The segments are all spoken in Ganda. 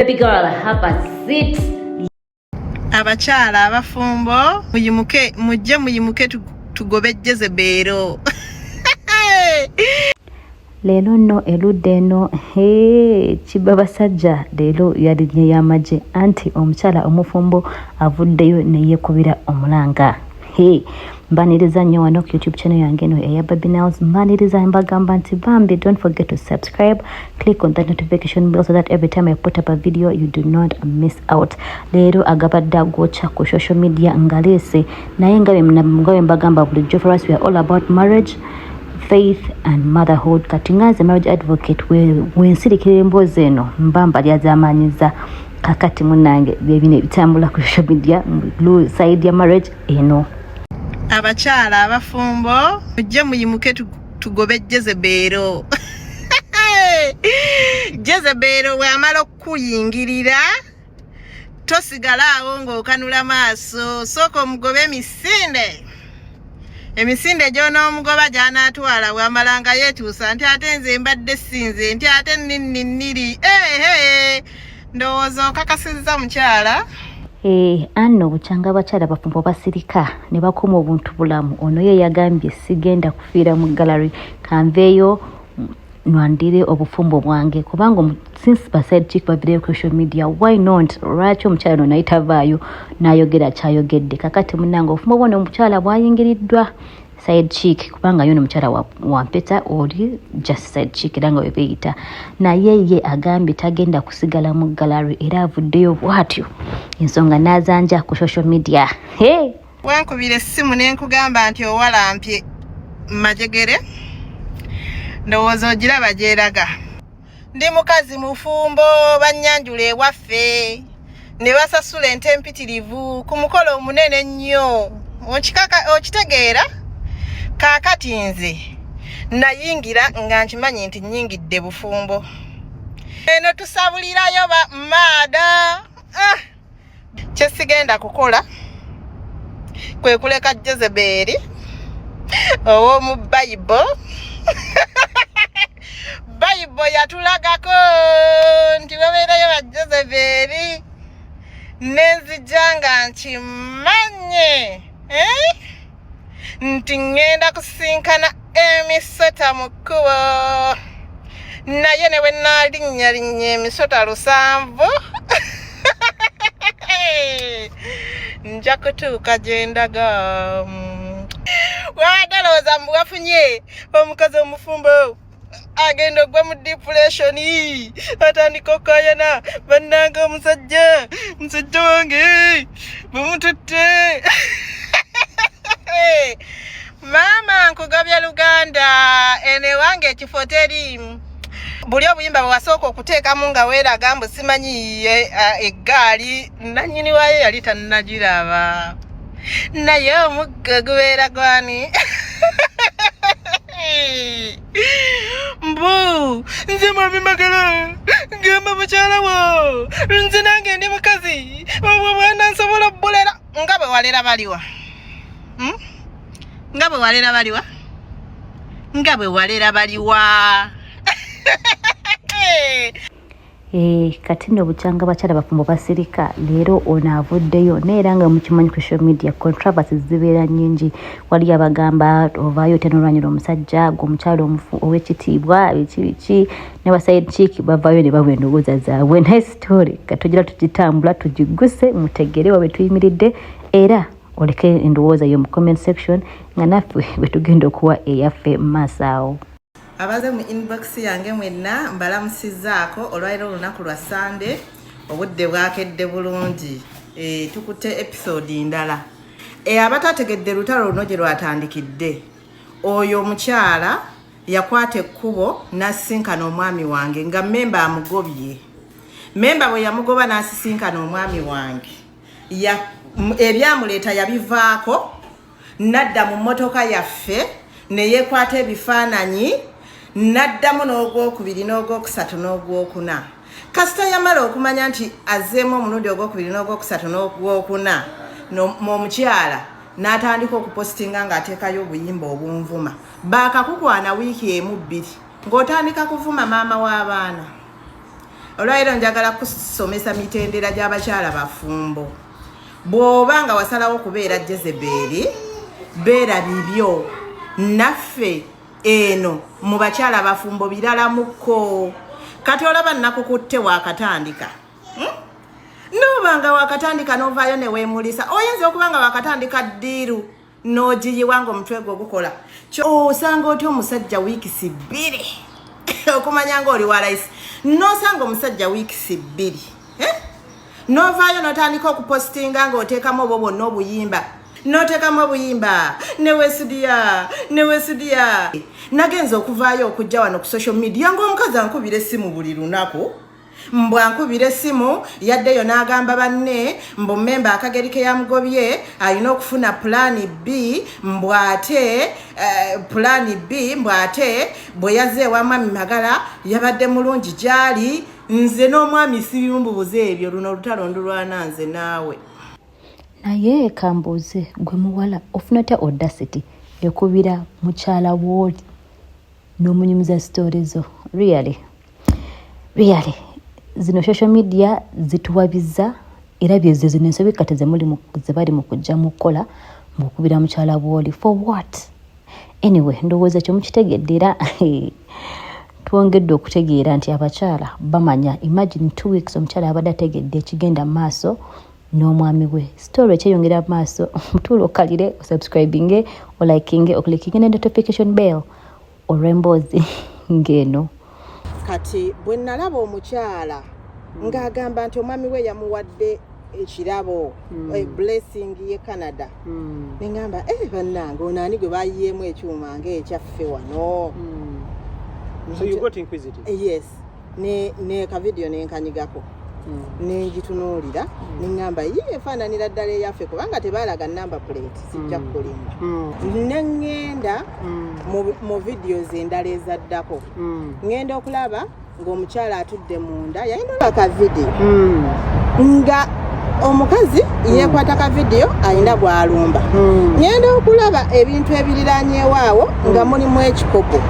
Baby girl, have a seat. Abakyala abafumbo muyimuke tugobe Jezebero. Lelo nno eludde eno Kibabasajja leero yalinye y'amagye anti omukyala omufumbo avuddeyo ne yeekubira omulanga. Mbaniriza nnyo wano ku YouTube channel yange eno eya Baby Nels. Mbaniriza mbagamba nti bambi, don't forget to subscribe, click on that notification bell so that every time I put up a video you do not miss out. Leero agabadde agwocha ku social media ngaleese naye ngabe mbagamba bulijjo, for us we are all about marriage, faith and motherhood. Kati nga as a marriage advocate wensirikira emboozi eno mbamba lyazamanyiza kakati munange byebino ebitambula ku social media blue side ya marriage eno. Abakyala abafumbo muyimuke tugobe Jezebero. Jezebero wamala okuyingirira tosigala awo ng'okanula maaso, sooka omugobe emisinde gy'onoomugoba gy'anaatwala bw'amalanga yeetuusa nti ate nze mbadde sinze nti ate nninniri. Ndowooza okakasizza mukyala. Anno bukyanga abakyala bafumbo basirika ne bakoma obuntu bulamu. Ono ye yagambye sigenda kufiira mu gallery, kanveeyo nwandire obufumbo bwange kubanga since baside chick bavireyo ku social media, why not? Lwaki omukyala ono nayitavaayo n'ayogera kyayogedde? Kakati munange obufumbo bwona omukyala bwayingiriddwa side chick kubanga yono mukyala wampeta oli just side chick era nga webeyita, naye ye agambye tagenda kusigala mu gallery era avuddeyo bwatyo ensonga n'azanja ku social media. Wankubira essimu ne nkugamba nti owalampye majegere, ndowooza ogiraba gyeraga. Ndi mukazi mufumbo bannyanjula ewaffe ne basasula ente mpitirivu ku mukolo omunene nnyo. Okitegeera? Kaakati nze nayingira nga nkimanyi nti nnyingidde bufumbo. Eno tusabulirayo maada. Kye sigenda kukola kwe kuleka Jezeberi ow'omu Bible. Bible yatulagako nti babeerayo ba Jezeberi nenzija nga nkimanye nti ngenda kusinkana emisota mu kkubo, naye ne bwe nnaalinnyalinnya emisota 7 nja kutuuka gye ndaga. Wadalooza mbu wafunye omukazi omufumbo agenda ogwa mu depression, atandika okayana bannanga omusajja wange bumututte. Maama nkugabya Luganda ene wange ekifo teriimu. Buli obuyimba bwe wasooka okuteekamu nga weeraga mbu simanyi eggaali nannyini waayo yali tannagiraba, naye omugga gubeera gwani. Mbu nze mwami magala gamba mukyala wo nze nange ndi mukazi bwana nsobola obbulera nga bwe walera baliwa. Nga bwe walera baliwa. Kati nno bukyanga abakyala bafumbo basirika leero ono avuddeyo neera nga mukimanyi ku social media controversies zibeera nnyingi. Wali abagamba ovaayo tenolwanyira omusajja gwe omukyala ow'ekitiibwa biki ne baside chick bavaayo ne bawa endowooza zaabwe. Nice story katugira tugitambula tugiguse mutegere wabe tuyimiridde era oleke endowooza yo mu comment section nga naffe bwe tugenda okuwa eyaffe mu maaso awo. Abaze mu inbox yange mwenna mbalamusizzaako olwaliro olunaku lwa Sunday, obudde bwakedde bulungi. Tukutte episode ndala. Abatategedde lutalo luno gye lwatandikidde. Oyo omukyala yakwata ekkubo n'asisinkana omwami wange nga memba amugobye. Memba bwe yamugoba n'asisinkana omwami wange, ebyamuleeta yabivaako nadda mu mmotoka yaffe ne yeekwata ebifaananyi naddamu n'ogwokubiri n'ogwokusatu n'ogwokuna. Kasita yamala okumanya nti azzeemu omulundi ogwokubiri n'ogwokusatu n'ogwokuna, omukyala n'atandika okupositinga ng'ateekayo obuyimba obunvuma. Baakakukwana wiiki emu 2 ng'otandika kuvuma maama w'abaana. olwairo njagala kusomesa mitendera gy'abakyala bafumbo. Bw'oba nga wasalawo kubeera Jezeberi, beera bibyo. Naffe eno mu bakyala bafumbo birala mukko. Kati olaba nakukutte wakatandika. Nobanga wakatandika novaayo ne weemulisa. Oyinza okuba nga wakatandika ddiiru n'ogiyiwa ng'omutwe gwo gukola. Osanga otya omusajja wiikisi 2 okumanya ng'oli wa layisi. N'osanga omusajja wiikisi 2. Novaayo n'otandika okupositinga ng'oteekamu obwo bwonna obuyimba. N'oteekamu obuyimba neweesudiya. Nagenza okuvaayo okujja wano ku social media ng'omukazi ankubira essimu buli lunaku. Mbwankubira essimu yaddeyo n'agamba banne mbu mmemba akageri ke yamugobye alina okufuna pulaani B mbwate pulaani B mbwate bwe yazze ewa mwami Magala yabadde mulungi gyali nze n'omwami sibimbubuze ebyo luno lutalondulwana nze naawe. Naye kambuuze gwe muwala ofuna otya audacity ekubira mukyala w'oli n'omunyumiza story zo? Really zino social media zituwabiza era byeze zino ensobi kati ze bali mu kujja mu kukola mu kubira mukyala bwoli for what? Anyway, ndowooza kyo mukitegedde era twongedde okutegeera nti abakyala bamanya. Imagine 2 weeks omukyala abadde ategedde ekigenda mu maaso n'omwami we. Story ekyeyongera mu maaso mutuulo okalire osubscribinge olikinge oklikinge ne notification bell olw'emboozi ng'eno. Kati bwe nalaba omukyala ng'agamba nti omwami we yamuwadde ekirabo blessing ye Canada. Nengamba bannange ono ani gwe bayiyeemu ekyuma ng'ekyaffe wano. So you got inquisitive? Yes. Ne ka video nenkanyigako. Nenjitunuulira nengamba efaananira ddala eyaffe kubanga tebaalaga number plate sijja kulimba. Nengenda mu videos endala ezaddako. Ngenda okulaba ng'omukyala atudde munda yayinula ka video nga omukazi yeekwata ka video ayina bw'alumba. Ngenda okulaba ebintu ebiriranyeewaawo nga mulimu ekikopo.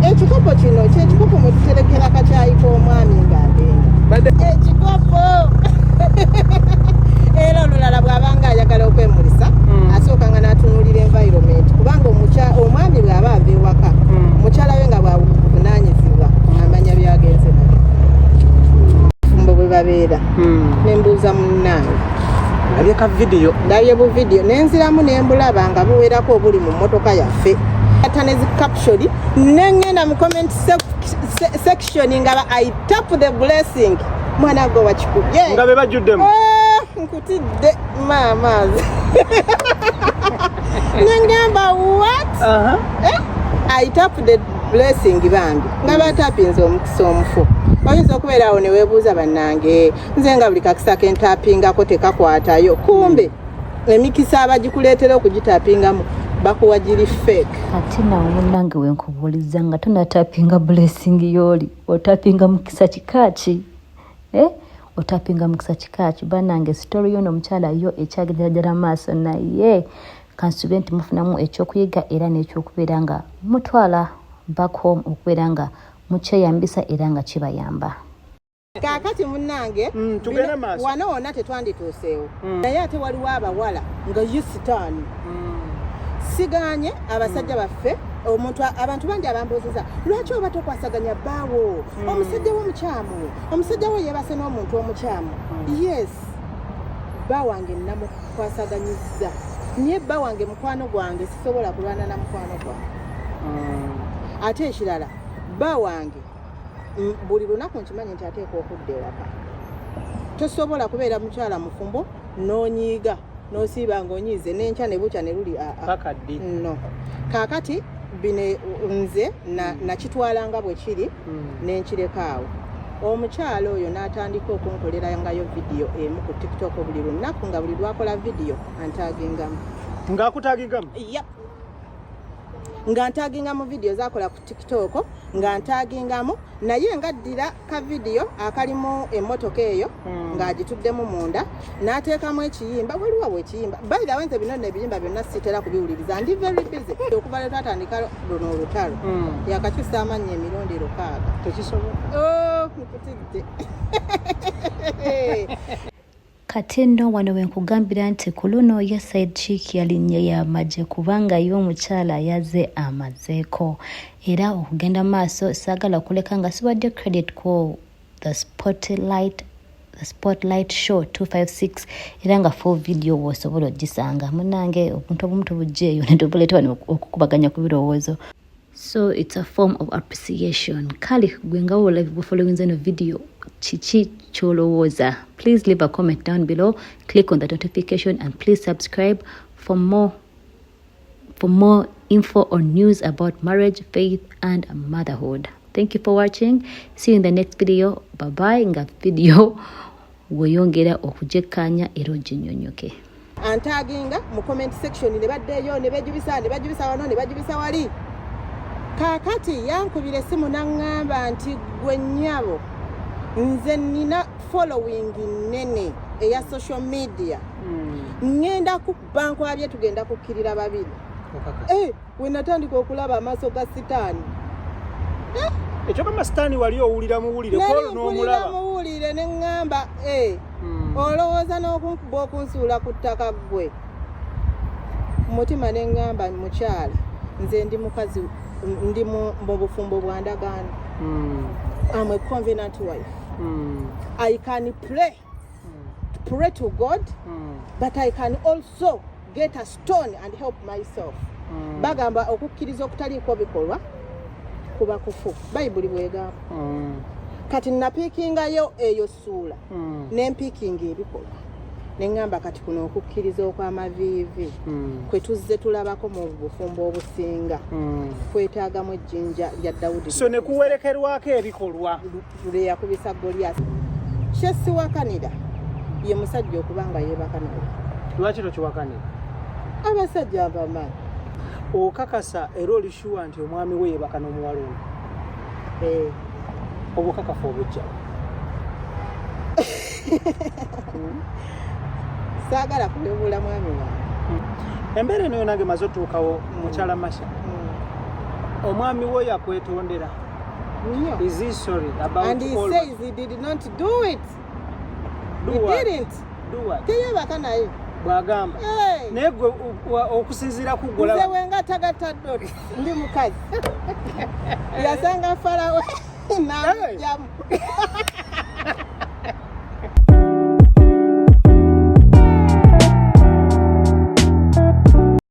Ekikopo kino kyekikopo mwe tuterekera kacaayi k'omwami ng'agenda. Ekikopo era olulala bw'abanga ayagala okwemulisa asooka nga n'atunuulira environment kubanga omwami bw'aba ava ewaka mukyala we nga bwabuvunaanyizibwa amanya byagenze nabyo. Fumbo bwe babeera nembuuza munnange ndabye bu video nenziramu nembulaba nga buwerako obuli mu mmotoka yaffe atanezi caption nengenda mu comment section nga I tap the blessing mwana go wakikubye nga be bajjuddemu nkutidde maamazi nengamba what I tap the blessing bambi nga batapinze omukisa omufu. Oyinza okubeerawo ne weebuuza bannange nze nga buli kakisa kentapingako tekakwatayo kumbe emikisa abagikuleetera okugitapingamu bakuwa giri fake. Ati nawe munnange wenkubuuliza nga tonatapinga blessing y'oli otapinga mukisa kikaaki? Otapinga mukisa kikaaki? Bannange story y'ono omukyala yo ekyagendera ddala maaso naye kansube nti mufunamu ekyokuyiga era n'ekyokubeera nga mutwala back home okubeera nga mukyeyambisa era nga kibayamba. Kaakati munnange wano wonna tetwandituuseewo naye ate waliwo abawala nga yisitaani siganye abasajja baffe abantu bangi abambuuziza lwaki oba tokwasaganya bbaawo omusajja w'omukyamu omusajja we yeebase n'omuntu omukyamu. Yes, bba wange namukwasaganyiza naye bba wange mukwano gwange sisobola kulwana na mukwano gwange. Ate ekirala bba wange buli lunaku nkimanyi nti ateeka okudda ewaka. Tosobola kubeera mukyala mufumbo n'onyiiga n'osiiba ng'onyiize n'enkya ne bukya ne luli no. Kaakati bine nze nakitwala nga bwe kiri n'enkireka awo. Omukyala oyo n'atandika okunkolera ngayo video emu ku TikTok buli lunaku nga buli lwakola video antaagingamu. Ng'akutaagingamu? Yep. Nga ntaagingamu video zakola ku TikTok nga ntaagingamu naye ngaddira ka video akalimu emmotoka eyo ng'agituddemu munda n'ateekamu ekiyimba waliwo ekiyimba. By the way nze bino n'ebiyimba byonna sitera kubiwuliriza ndi very busy okuva lwe twatandika luno olutalo yakakyusa amannya emirundi 6. Tekisobola. nkutidde. Kati nno wano we nkugambira nti ku luno ye Side Chick yalinnya y'amagye kubanga ye omukyala yaze amazeeko. Era okugenda maaso saagala kuleka nga siwadde credit ku the Spotlight Show 256 era nga full video w'osobola ogisanga. Munnange obuntu obumu tubugjeeyo ne tubuleeta wano okukubaganya ku birowoozo. So it's a form of appreciation. Kale gwe nga wola following zeno video chichi cholowooza. Please leave a comment down below, click on the notification and please subscribe for more info on news about marriage, faith and motherhood. Thank you for watching. See you in the next video. Bye bye. Nga video weyongera okujekanya era oginyonyoke. Antaginga mu comment section ne baddeyo ne bajubisa wano ne bajubisa wali. Kakati yankubira essimu n'angamba nti gwe nnyabo nze nina following nnene eya social media. Ngenda ku bank wabye tugenda kukkirira babiri. We natandika okulaba amaaso ga sitaani. Ekyo kama sitaani wali owulira muwulire ko n'omulaba. Muwulire ne ngamba olowooza n'okunkuba okunsuula ku ttaka ggwe. Mutima ne ngamba mukyala nze ndi mukazi ndi mu bufumbo bwa ndagaano. I'm a covenant wife. I can pray to God, but I can also get a stone and help myself. Bagamba okukkiriza okutaliiko bikolwa kuba kufu. Bayibuli bwegamba. Kati napiikingayo eyo ssuula n'empiikinga ebikolwa. Ne ngamba kati kuno okukkiriza okw'amaviivi kwe tuzze tulabako mu bufumbo obusinga kwetaagamu ejjinja lya Dawudi. So ne kuwerekerwako ebikolwa. Lule yakubisa Goliath. Kyesiwakanira ye musajja okubanga yeebakanira. Lwaki tokiwakanira? Abasajja abamanyi. Okakasa era olishuwa nti omwami we yeebaka n'omuwala ono. Obukakafu obujja. Saagala kulebula mwami wange. Embeera eno nange maze otuukawo mukyala Masha. Omwami we yakwetondera. Is he sorry about and he all says he did not do it. He didn't. Do what? Teyebaka naye. Bwagamba. Naye gwe okusinziira ku gola. Nze wenga tagattadde ndi mukazi. Yasanga Farawo n'amugyamu.